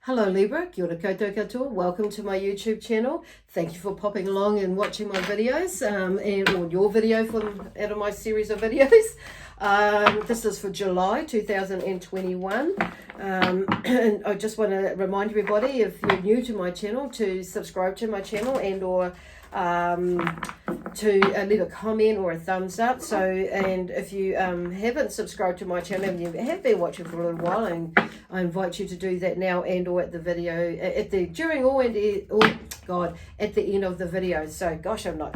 Hello Libra, kia ora koutou katoa. Welcome to my YouTube channel. Thank you for popping along and watching my videos, or your video out of my series of videos. This is for July 2021. And I just want to remind everybody, if you're new to my channel, to subscribe to my channel and or to leave a comment or a thumbs up. So, and if you haven't subscribed to my channel and you have been watching for a little while, and I invite you to do that now and or at the video, at the end of the video. So gosh, I'm not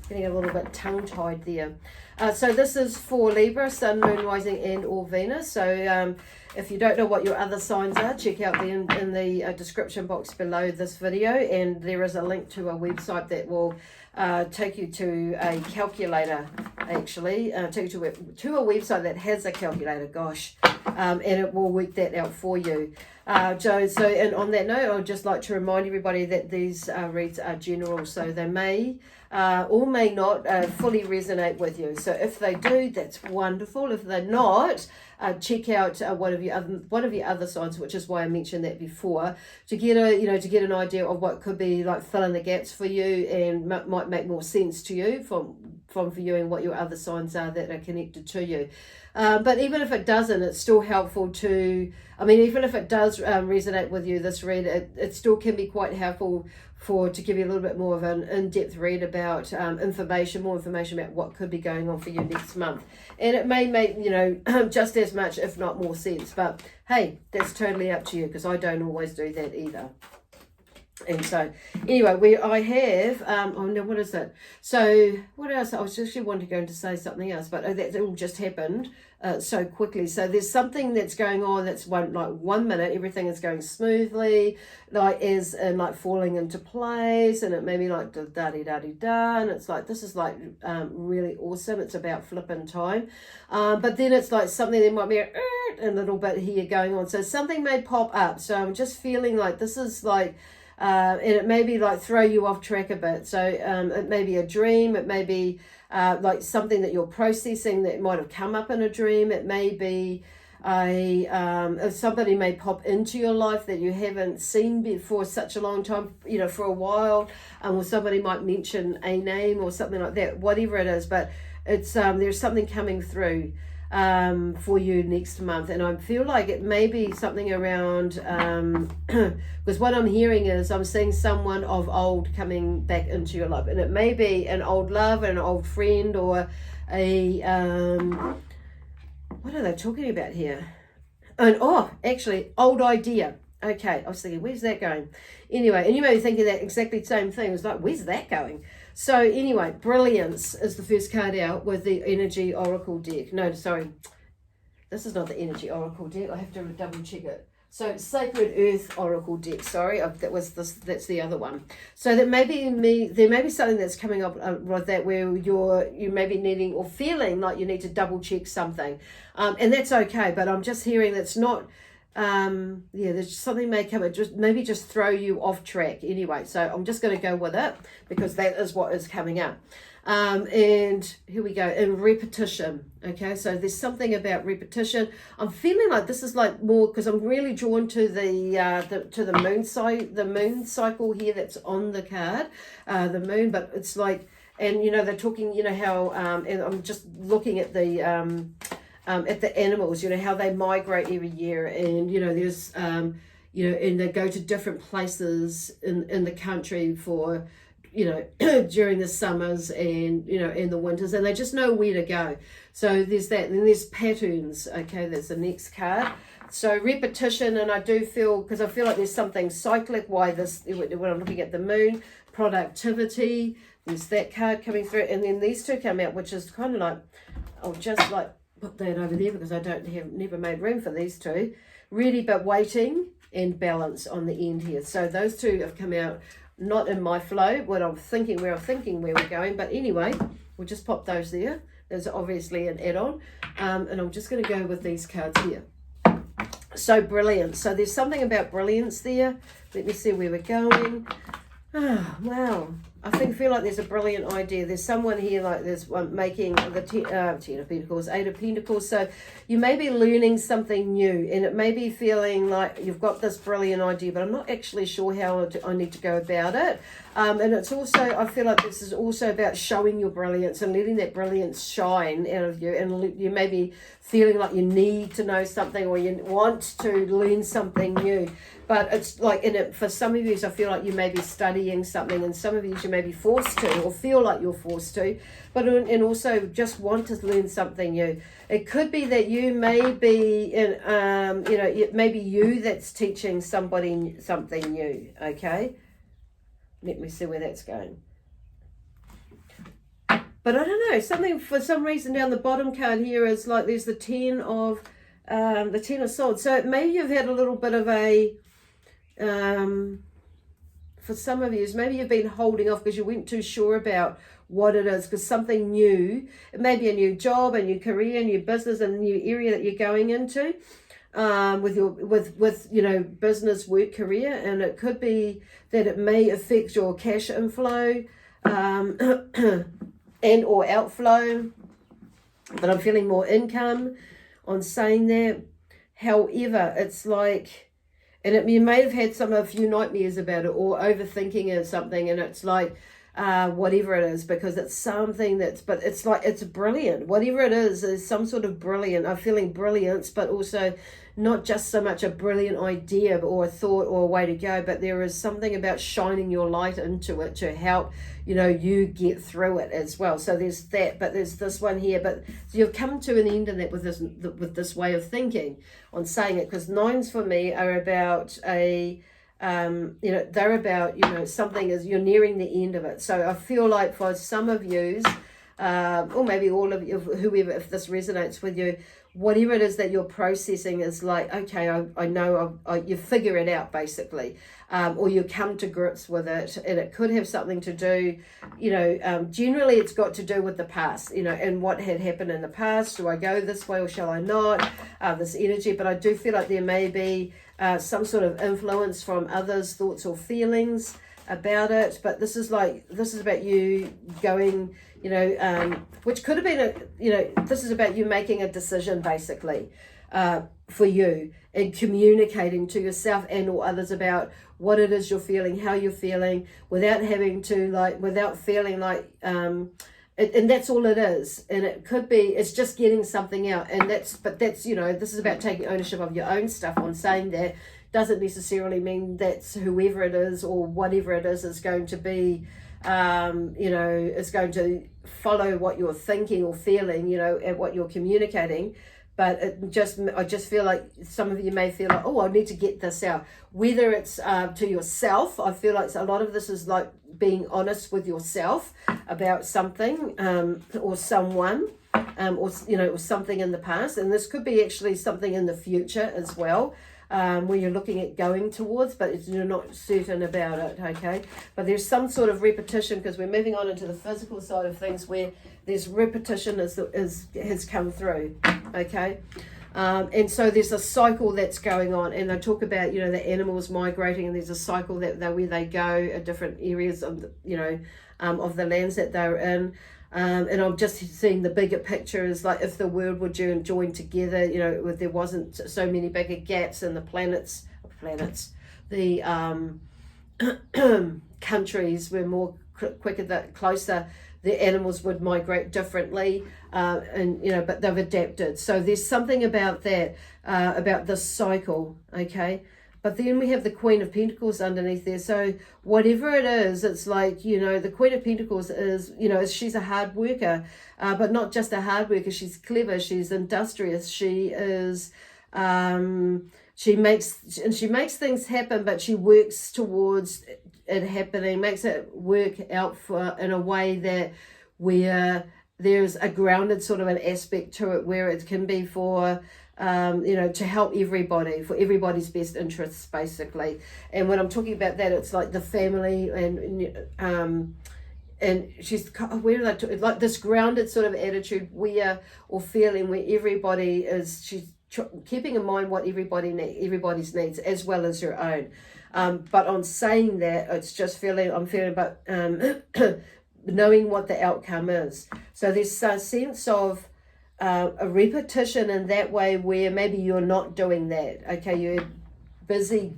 getting a little bit tongue-tied there. So this is for Libra, Sun, Moon, Rising and or Venus. So if you don't know what your other signs are, check out in the description box below this video, and there is a link to a website that will take you to a calculator, actually. Take you to a website that has a calculator, gosh, and it will work that out for you. So, and on that note, I'd just like to remind everybody that these reads are general, so they may or may not fully resonate with you. So if they do, that's wonderful. If they're not, check out one of your other signs, which is why I mentioned that before, to get an idea of what could be like fill in the gaps for you, and might make more sense to you from viewing what your other signs are that are connected to you. But even if it doesn't, it's still helpful to, even if it does resonate with you, this read, it still can be quite helpful to give you a little bit more of an in-depth read about more information about what could be going on for you next month. And it may make, just as much, if not more sense. But hey, that's totally up to you, because I don't always do that either. And so anyway, I have oh no, what is it? So what else? I was actually wanting to go to say something else, but that all just happened so quickly. So there's something that's going on that's like 1 minute everything is going smoothly, like falling into place, and it may be like da-di-da-di-da, and it's like, this is like really awesome. It's about flipping time, but then it's like something, there might be a little bit here going on, so something may pop up. So I'm just feeling like this is like and it may be like throw you off track a bit. So it may be a dream, it may be like something that you're processing that might have come up in a dream. It may be somebody may pop into your life that you haven't seen before such a long time, for a while, or somebody might mention a name or something like that, whatever it is. But it's there's something coming through for you next month, and I feel like it may be something around because what I'm hearing is I'm seeing someone of old coming back into your life, and it may be an old love, an old friend, or a what are they talking about here? And actually old idea. Okay, I was thinking, where's that going? Anyway, and you may be thinking that exactly same thing. It was like, where's that going? So anyway, Brilliance is the first card out with the Energy Oracle deck. No, sorry, this is not the Energy Oracle deck. I have to double check it. So Sacred Earth Oracle deck. Sorry, that's the other one. So there may be something that's coming up with that, where you may be needing or feeling like you need to double check something, and that's okay. But I'm just hearing that's not. There's something may come, maybe just throw you off track anyway. So I'm just going to go with it, because that is what is coming up. And here we go, in repetition. Okay, so there's something about repetition. I'm feeling like this is like more, because I'm really drawn to the moon side, the moon cycle here that's on the card, the moon. But it's like, and they're talking, how and I'm just looking at the animals, how they migrate every year, and there's and they go to different places in the country for during the summers and in the winters, and they just know where to go. So there's that, and then there's patterns. Okay, that's the next card. So repetition, and I do feel, because I feel like there's something cyclic, when I'm looking at the moon, productivity, there's that card coming through, and then these two come out, which is kind of like, I'll just like put that over there, because I never made room for these two. Ready but waiting, and balance on the end here. So those two have come out, not in my flow, where I'm thinking where we're going. But anyway, we'll just pop those there. There's obviously an add-on. And I'm just going to go with these cards here. So Brilliance. So there's something about Brilliance there. Let me see where we're going. Oh, wow. feel like there's a brilliant idea. There's someone here, like there's one making the Ten of Pentacles, Eight of Pentacles. So you may be learning something new, and it may be feeling like you've got this brilliant idea, but I'm not actually sure how I need to go about it. And it's also, I feel like this is also about showing your brilliance and letting that brilliance shine out of you. And you may be feeling like you need to know something, or you want to learn something new. But it's like, for some of you, I feel like you may be studying something, and some of you may be forced to, or feel like you're forced to, and also just want to learn something new. It could be that you may be, it may be you that's teaching somebody something new, okay? Let me see where that's going. But I don't know, something, for some reason down the bottom card here is like there's the Ten of Swords. So maybe you've had a little bit of a, for some of you, maybe you've been holding off because you weren't too sure about what it is, because something new, it may be a new job, a new career, a new business, a new area that you're going into, with business, work, career, and it could be that it may affect your cash inflow and or outflow, but I'm feeling more income on saying that. However, it's like, and you may have had a few nightmares about it, or overthinking it or something, and it's like, whatever it is, because it's something but it's like, it's brilliant. Whatever it is some sort of brilliant. I'm feeling brilliance, but also not just so much a brilliant idea or a thought or a way to go, but there is something about shining your light into it to help, you get through it as well. So there's that, but there's this one here, but you've come to an end in that with this way of thinking on saying it, because nines for me are about they're about, something is, you're nearing the end of it. So I feel like for some of yous, or maybe all of you, whoever, if this resonates with you, whatever it is that you're processing is like, okay, I know, you figure it out basically, or you come to grips with it, and it could have something to do, generally it's got to do with the past, and what had happened in the past. Do I go this way or shall I not? This energy, but I do feel like there may be some sort of influence from others' thoughts or feelings about it, but this is about you going, which could have been this is about you making a decision basically, for you, and communicating to yourself and or others about what it is you're feeling, how you're feeling, without having to without feeling like, and that's all it is. And it could be, it's just getting something out, and this is about taking ownership of your own stuff. On saying that doesn't necessarily mean that's whoever it is or whatever it is going to be, is going to follow what you're thinking or feeling, and what you're communicating. But I just feel like some of you may feel like, oh, I need to get this out. Whether it's to yourself, I feel like a lot of this is like being honest with yourself about something, or someone, or something in the past. And this could be actually something in the future as well, where you're looking at going towards, but you're not certain about it, okay? But there's some sort of repetition, because we're moving on into the physical side of things, where there's repetition has come through, okay? And so there's a cycle that's going on, and they talk about, the animals migrating, and there's a cycle where they go at different areas of of the lands that they're in. And I'm just seeing the bigger picture is like, if the world would join together, if there wasn't so many bigger gaps in the planets, the countries were more quicker, closer, the animals would migrate differently, but they've adapted. So there's something about that, about this cycle, okay? But then we have the Queen of Pentacles underneath there. So whatever it is, it's like, the Queen of Pentacles is, she's a hard worker, but not just a hard worker. She's clever. She's industrious. She is, she makes things happen, but she works towards it happening, makes it work out in a way that where there's a grounded sort of an aspect to it, where it can be for, to help everybody, for everybody's best interests, basically. And when I'm talking about that, it's like the family, and she's like this grounded sort of attitude or feeling where everybody is, keeping in mind what everybody's needs as well as your own. But on saying that, it's just I'm feeling about knowing what the outcome is. So there's a sense of a repetition in that way where maybe you're not doing that. Okay, you're busy.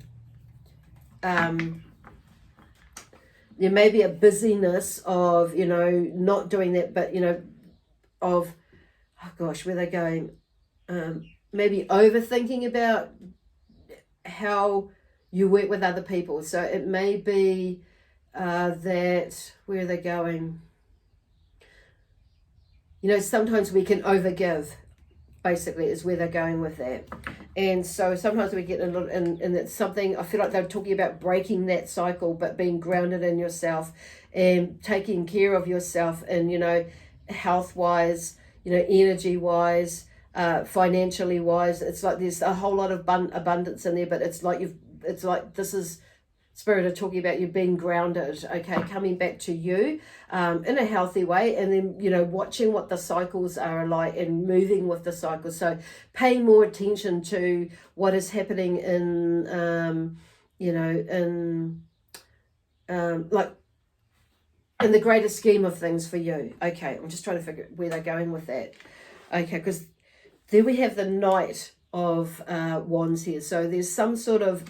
There may be a busyness of, not doing that, but, oh gosh, where they're going, maybe overthinking about how you work with other people. So it may be that, where are they going? Sometimes we can overgive, basically, is where they're going with that. And so sometimes we get a little, and it's something, I feel like they're talking about breaking that cycle, but being grounded in yourself and taking care of yourself and, health-wise, energy-wise, financially wise. It's like there's a whole lot of abundance in there, but it's like this is Spirit are talking about you being grounded, okay, coming back to you in a healthy way, and then, watching what the cycles are like and moving with the cycles. So paying more attention to what is happening in, like in the greater scheme of things for you. Okay, I'm just trying to figure where they're going with that. Okay, because there we have the Knight of Wands here. So there's some sort of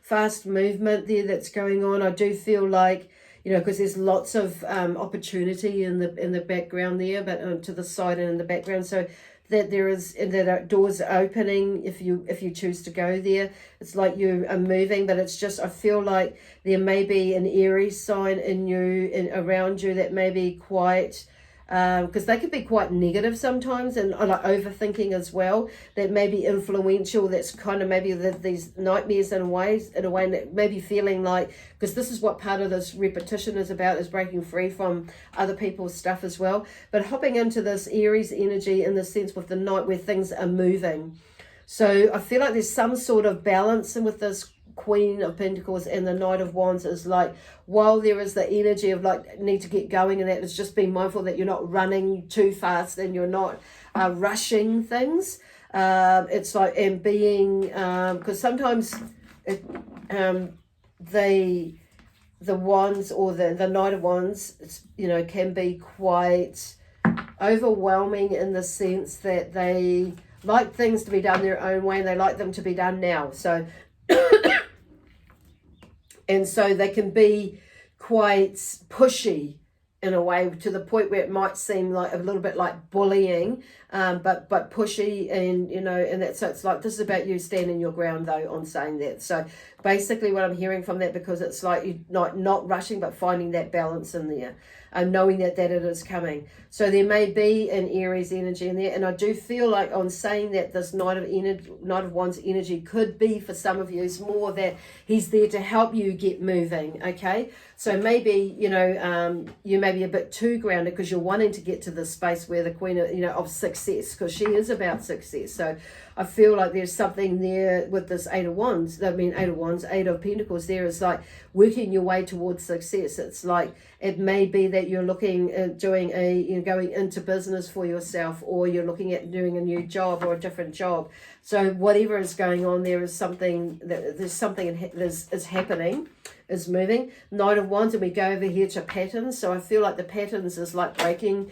fast movement there that's going on. I do feel like, because there's lots of opportunity in the background there, but to the side and in the background. So that there is, and that doors are opening if you choose to go there. It's like you are moving, but it's just, I feel like there may be an Aries sign in you and around you that may be quite, because they could be quite negative sometimes, and like overthinking as well, that may be influential. That's kind of maybe these nightmares in a way that maybe feeling like, because this is what part of this repetition is about, is breaking free from other people's stuff as well, but hopping into this Aries energy in the sense with the Knight where things are moving. So I feel like there's some sort of balance with this Queen of Pentacles and the Knight of Wands. Is like, while there is the energy of like need to get going, and that is just being mindful that you're not running too fast and you're not rushing things. It's like, and being, because sometimes the Wands or the Knight of Wands, can be quite overwhelming in the sense that they like things to be done their own way and they like them to be done now. So and so they can be quite pushy in a way, to the point where it might seem like a little bit like bullying, but pushy, and and that. So it's like, this is about you standing your ground though on saying that. So basically what I'm hearing from that, because it's like you not rushing, but finding that balance in there, and knowing that it is coming. So there may be an Aries energy in there, and I do feel like on saying that this Knight of Wands energy could be, for some of you, is more that he's there to help you get moving. Okay, so maybe you may be a bit too grounded because you're wanting to get to the space where the Queen of success, because she is about success. So I feel like there's something there with this Eight of Pentacles. There is like working your way towards success. It's like, it may be that you're looking at doing going into business for yourself, or you're looking at doing a new job or a different job. So whatever is going on, there's something that is happening, is moving. Knight of Wands, and we go over here to patterns. So I feel like the patterns is like breaking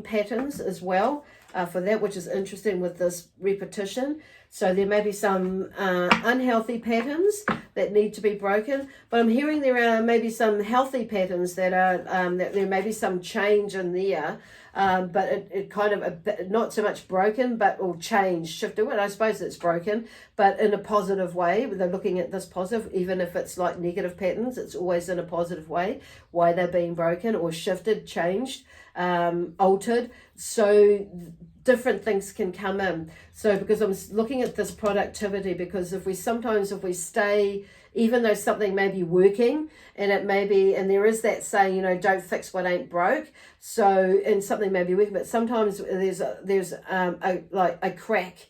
patterns as well. For that, which is interesting with this repetition. So there may be some unhealthy patterns that need to be broken, but I'm hearing there are maybe some healthy patterns that are that there may be some change in there, but it kind of not so much broken, but or changed, shifted. Well, I suppose it's broken, but in a positive way. They're looking at this positive, even if it's like negative patterns, it's always in a positive way why they're being broken or shifted, changed, altered. So different things can come in. So because I'm looking at this productivity, because if we stay, even though something may be working, and it may be, and there is that saying, don't fix what ain't broke. So, and something may be working, but sometimes there's a crack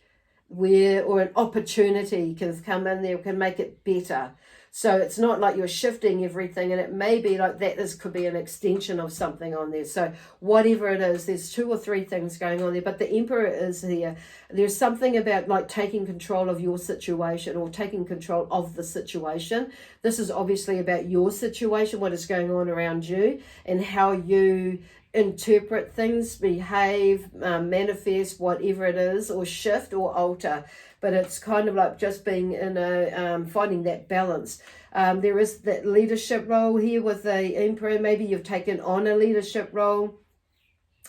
where, or an opportunity can come in there, can make it better. So it's not like you're shifting everything, and it may be like that. This could be an extension of something on there. So whatever it is, there's 2 or 3 things going on there. But the Emperor is here. There's something about like taking control of your situation, or taking control of the situation. This is obviously about your situation, what is going on around you, and how you interpret things, behave, manifest, whatever it is, or shift or alter. But it's kind of like just being in a finding that balance. There is that leadership role here with the Emperor. Maybe you've taken on a leadership role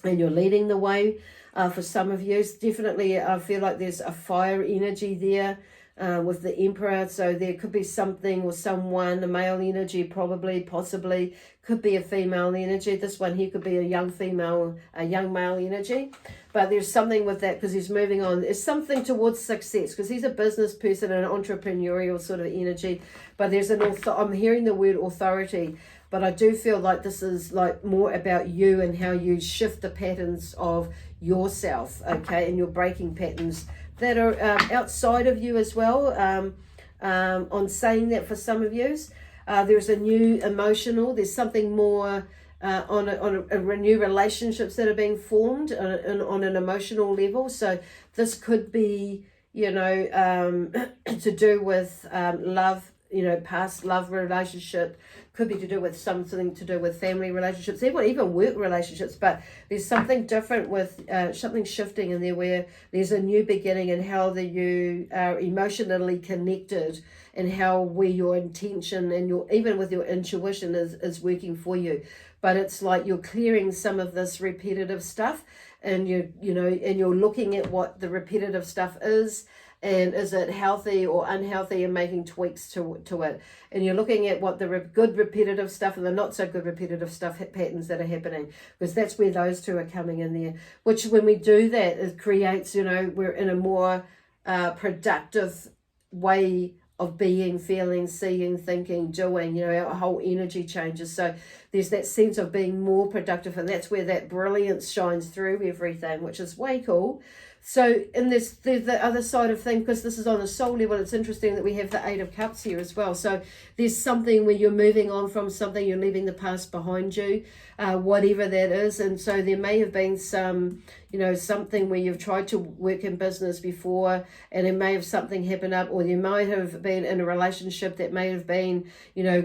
and you're leading the way. For some of you, definitely I feel like there's a fire energy there with the Emperor. So there could be something or someone, a male energy, probably, possibly, could be a female energy. This one here could be a young female, a young male energy. But there's something with that because he's moving on. There's something towards success because he's a business person and an entrepreneurial sort of energy. But there's I'm hearing the word authority. But I do feel like this is like more about you and how you shift the patterns of yourself, okay, and you're breaking patterns that are outside of you as well. On saying that for some of you, there's a new emotional, there's something more on a new relationships that are being formed on an emotional level. So this could be, to do with love, past love relationship, could be to do with something to do with family relationships, even work relationships. But there's something different with something shifting in there where there's a new beginning and how you are emotionally connected, and how where your intention and even with your intuition is working for you. But it's like you're clearing some of this repetitive stuff, and you're looking at what the repetitive stuff is, and is it healthy or unhealthy, and making tweaks to it. And you're looking at what the good repetitive stuff and the not so good repetitive stuff patterns that are happening, because that's where those 2 are coming in there. Which when we do that, it creates, we're in a more productive way of being, feeling, seeing, thinking, doing, our whole energy changes. So there's that sense of being more productive, and that's where that brilliance shines through everything, which is way cool. So in there's the other side of things, because this is on a soul level, it's interesting that we have the 8 of Cups here as well. So there's something where you're moving on from something, you're leaving the past behind you, whatever that is. And so there may have been some, something where you've tried to work in business before, and it may have something happened up, or you might have been in a relationship that may have been,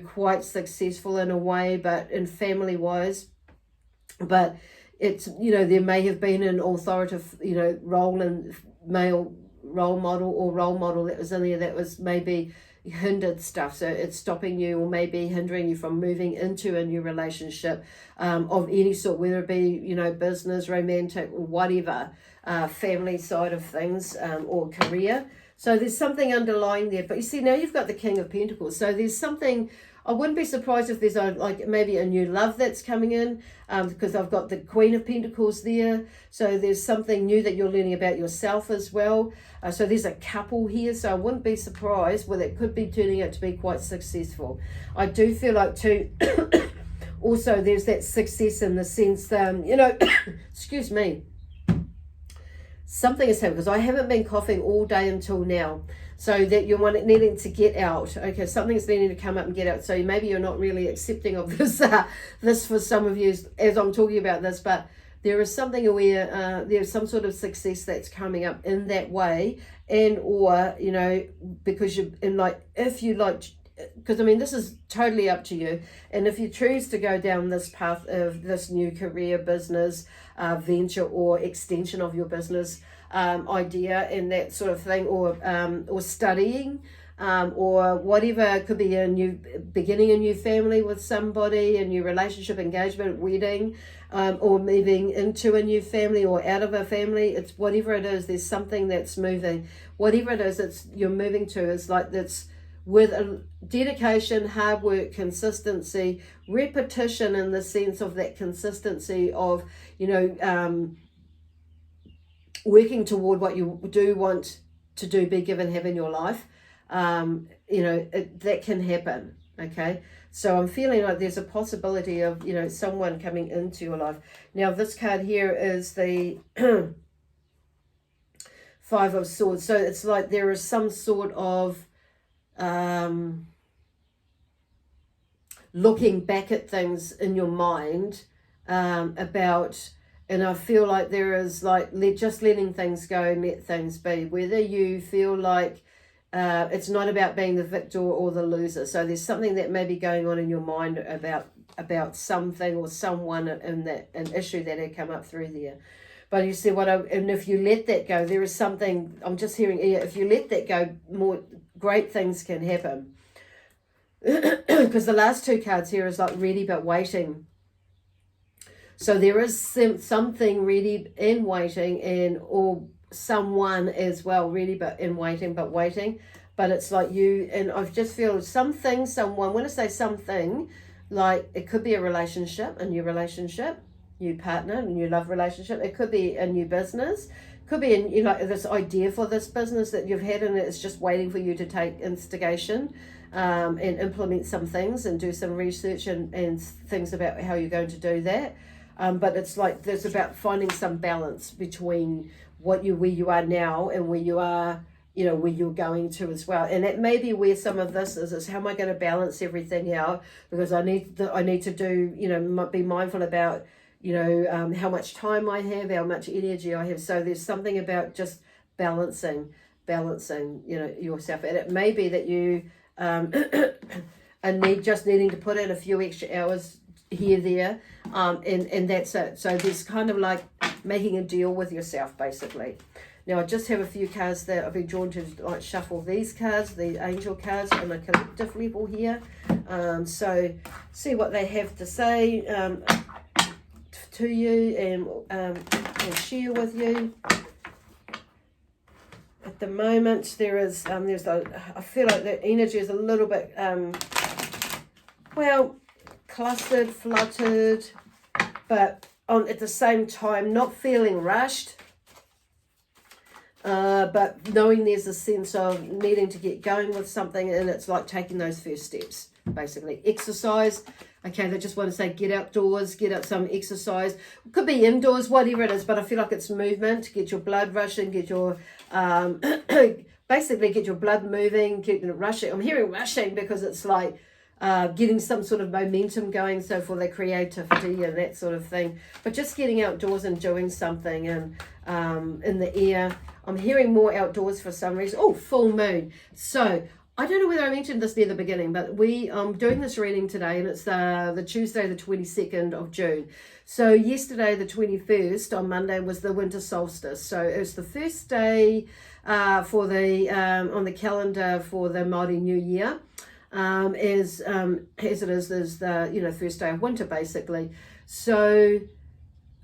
quite successful in a way, but in family wise, but it's, there may have been an authoritative, role in male role model that was in there that was maybe hindered stuff. So it's stopping you, or maybe hindering you from moving into a new relationship of any sort, whether it be, business, romantic, or whatever, family side of things, or career. So there's something underlying there. But you see, now you've got the King of Pentacles. So there's something, I wouldn't be surprised if there's maybe a new love that's coming in, because I've got the Queen of Pentacles there. So there's something new that you're learning about yourself as well. So there's a couple here. So I wouldn't be surprised whether it could be turning out to be quite successful. I do feel like too, also there's that success in the sense, excuse me, something is happening, because I haven't been coughing all day until now. So that you're needing to get out. Okay, something's needing to come up and get out. So maybe you're not really accepting of this, this for some of you as I'm talking about this, but there is something where there's some sort of success that's coming up in that way, and or, because you're in if you because this is totally up to you. And if you choose to go down this path of this new career, business, venture, or extension of your business, idea and that sort of thing, or studying, or whatever, it could be beginning a new family with somebody, a new relationship, engagement, wedding, or moving into a new family or out of a family. It's whatever it is, there's something that's moving. Whatever it is you're moving to is that's with a dedication, hard work, consistency, repetition, in the sense of that consistency of, working toward what you do want to do, be given, have in your life. That can happen. Okay. So I'm feeling like there's a possibility of, someone coming into your life. Now, this card here is the Five of Swords. So it's like there is some sort of looking back at things in your mind about, and I feel like there is like just letting things go and let things be, whether you feel like it's not about being the victor or the loser. So there's something that may be going on in your mind about something or someone in that, an issue that had come up through there. But you see and if you let that go, there is something, I'm just hearing, if you let that go, more great things can happen. Because the last two cards here is like ready but waiting. So there is something ready and waiting, or someone as well, ready but in waiting, but it's like you, and I just feel something, someone, when I say something, like it could be a relationship, a new relationship, new partner, a new love relationship. It could be a new business, could be this idea for this business that you've had, and it's just waiting for you to take instigation and implement some things and do some research and things about how you're going to do that. But it's like there's about finding some balance between where you are now and where you are, where you're going to as well. And it may be where some of this is how am I going to balance everything out, because I need to do, be mindful about, how much time I have, how much energy I have. So there's something about just balancing, yourself. And it may be that you are just needing to put in a few extra hours here, there, and that's it. So there's kind of like making a deal with yourself, basically. Now I just have a few cards that I've been drawn to, like shuffle these cards, the angel cards on a collective level here. So see what they have to say to you and share with you. At the moment, there's I feel like the energy is a little bit clustered, fluttered, but at the same time not feeling rushed, but knowing there's a sense of needing to get going with something, and it's like taking those first steps, basically. Exercise, okay, they just want to say get outdoors, get out some exercise. It could be indoors, whatever it is, but I feel like it's movement, get your blood rushing, get your basically get your blood moving, get it rushing. I'm hearing rushing because it's like getting some sort of momentum going, so for the creativity and that sort of thing. But just getting outdoors and doing something, and in the air. I'm hearing more outdoors for some reason. Oh, full moon. So I don't know whether I mentioned this near the beginning, but I'm doing this reading today, and it's the Tuesday, the 22nd of June. So yesterday, the 21st, on Monday, was the winter solstice. So it was the first day for the on the calendar for the Māori New Year. As it is the first day of winter, basically. So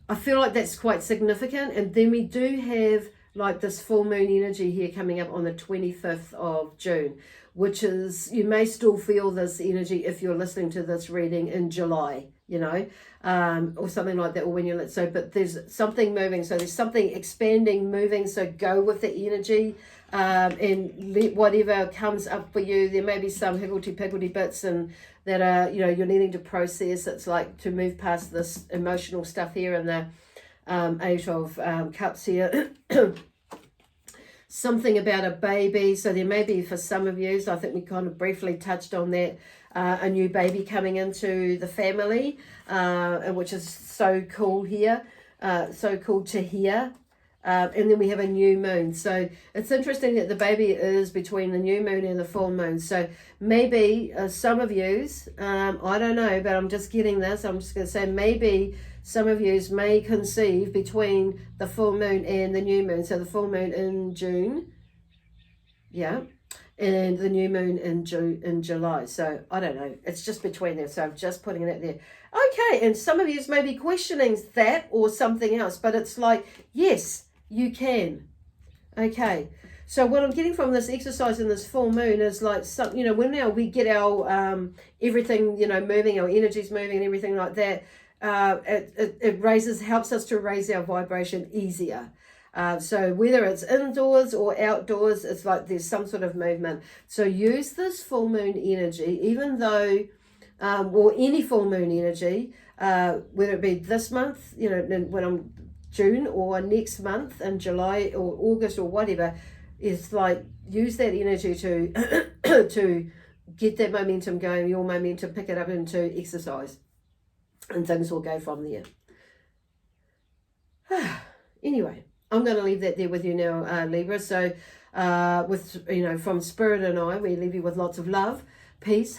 I feel like that's quite significant. And then we do have like this full moon energy here coming up on the 25th of June, which is, you may still feel this energy if you're listening to this reading in July, or something like that, or when you're, but there's something moving, so there's something expanding, moving, so go with the energy, and let whatever comes up for you. There may be some higgledy-piggledy bits and that are, you're needing to process. It's like to move past this emotional stuff here in the Eight of Cups here. Something about a baby, so there may be, for some of you, so I think we kind of briefly touched on that, a new baby coming into the family, which is so cool here, so cool to hear. And then we have a new moon. So it's interesting that the baby is between the new moon and the full moon. So maybe some of yous, I don't know, but I'm just getting this. I'm just going to say maybe some of yous may conceive between the full moon and the new moon. So the full moon in June, yeah, and the new moon in July. So I don't know. It's just between there. So I'm just putting it there. Okay, and some of yous may be questioning that or something else, but it's like, yes, you can. Okay, so what I'm getting from this exercise in this full moon is like, some, when now we get our everything, moving, our energies moving and everything like that, it helps us to raise our vibration easier. So whether it's indoors or outdoors, it's like there's some sort of movement. So use this full moon energy, even though, or any full moon energy, whether it be this month, when I'm June or next month in July or August or whatever, is like use that energy to to get that momentum going, your momentum, pick it up into exercise, and things will go from there. Anyway, I'm going to leave that there with you now, Libra. So with, from Spirit and I, we leave you with lots of love, peace,